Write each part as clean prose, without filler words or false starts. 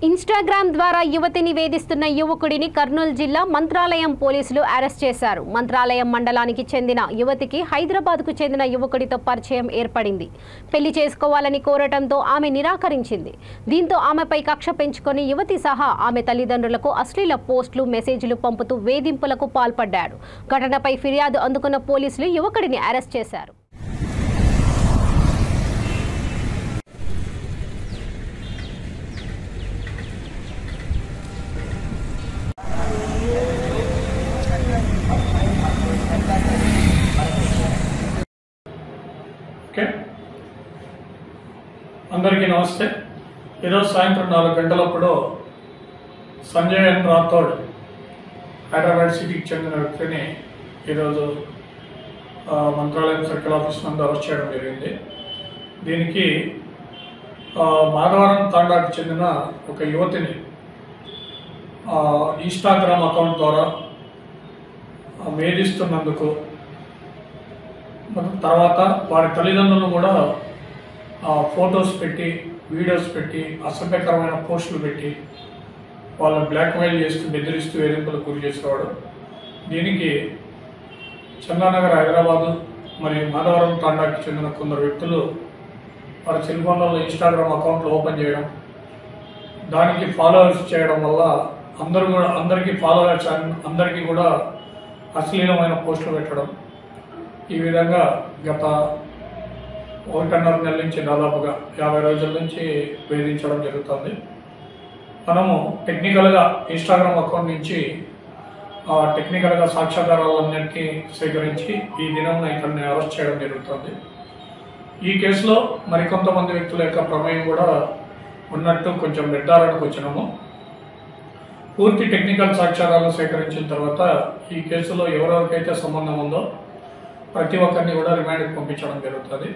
Instagram ద్వారా యువతిని వేధిస్తున్న యువకుడిని కర్నూలు జిల్లా మంత్రాలయం పోలీసులు అరెస్ట్ చేశారు. మంత్రాలయం మండలానికి చెందిన యువతికి హైదరాబాద్కు చెందిన యువకుడితో పరిచయం ఏర్పడింది. పెళ్లి చేసుకోవాలని కోరటంతో ఆమె నిరాకరించింది. దీంతో ఆమెపై కక్ష పెంచుకొని యువతి సహా ఆమె తల్లిదండ్రులకు అశ్లీల పోస్టులు, మెసేజ్లు పంపుతూ వేధింపులకు పాల్పడ్డాడు. ఘటనపై ఫిర్యాదు అందుకున్న పోలీసులు యువకుడిని అరెస్ట్ చేశారు. అందరికీ నమస్తే. ఈరోజు సాయంత్రం 4 గంటలప్పుడు సంజయ్ ఎన్ రాథోడ్ హైదరాబాద్ సిటీకి చెందిన వ్యక్తిని ఈరోజు మంత్రాలయం సర్కిల్ ఆఫీస్ నందు అరెస్ట్ చేయడం జరిగింది. దీనికి మాధవరం తాండాకు చెందిన ఒక యువతిని ఇన్స్టాగ్రామ్ అకౌంట్ ద్వారా వేధిస్తున్నందుకు, తర్వాత వారి తల్లిదండ్రులను కూడా ఫొటోస్ పెట్టి, వీడియోస్ పెట్టి, అసభ్యకరమైన పోస్టులు పెట్టి వాళ్ళని బ్లాక్మెయిల్ చేస్తూ, బెదిరిస్తూ వేధింపులకు గురి చేసేవాడు. దీనికి చందానగర్ హైదరాబాదు మరియు మాధవరం తాండాకి చెందిన కొందరు వ్యక్తులు వారి సెల్ ఫోన్లలో ఇన్స్టాగ్రామ్ అకౌంట్లు ఓపెన్ చేయడం, దానికి ఫాలోవర్స్ చేయడం వల్ల అందరికీ కూడా అశ్లీలమైన పోస్టులు పెట్టడం, ఈ విధంగా గత 1.5 నెలల నుంచి దాదాపుగా 50 రోజుల నుంచి వేధించడం జరుగుతుంది. మనము టెక్నికల్గా ఇన్స్టాగ్రామ్ అకౌంట్ నుంచి టెక్నికల్గా సాక్ష్యాధారాలన్నింటినీ సేకరించి ఈ దినం ఇతన్ని అరెస్ట్ చేయడం జరుగుతుంది. ఈ కేసులో మరికొంతమంది వ్యక్తుల యొక్క ప్రమేయం కూడా ఉన్నట్టు కొంచెం నిర్ధారణకు వచ్చినాము. పూర్తి టెక్నికల్ సాక్ష్యాధారాలను సేకరించిన తర్వాత ఈ కేసులో ఎవరెవరికైతే సంబంధం ఉందో ప్రతి ఒక్కరిని కూడా రిమాండ్కి పంపించడం జరుగుతుంది.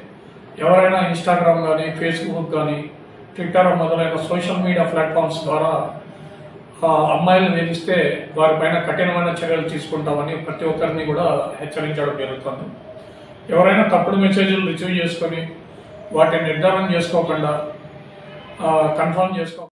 ఎవరైనా ఇన్స్టాగ్రామ్ కానీ, ఫేస్బుక్ కానీ, ట్విట్టర్ మొదలైన సోషల్ మీడియా ప్లాట్ఫామ్స్ ద్వారా అమ్మాయిలను వేధిస్తే వారిపైన కఠినమైన చర్యలు తీసుకుంటామని ప్రతి ఒక్కరిని కూడా హెచ్చరించడం జరుగుతుంది. ఎవరైనా తప్పుడు మెసేజ్లు రిసీవ్ చేసుకొని వాటిని నిర్ధారణ చేసుకోకుండా కన్ఫర్మ్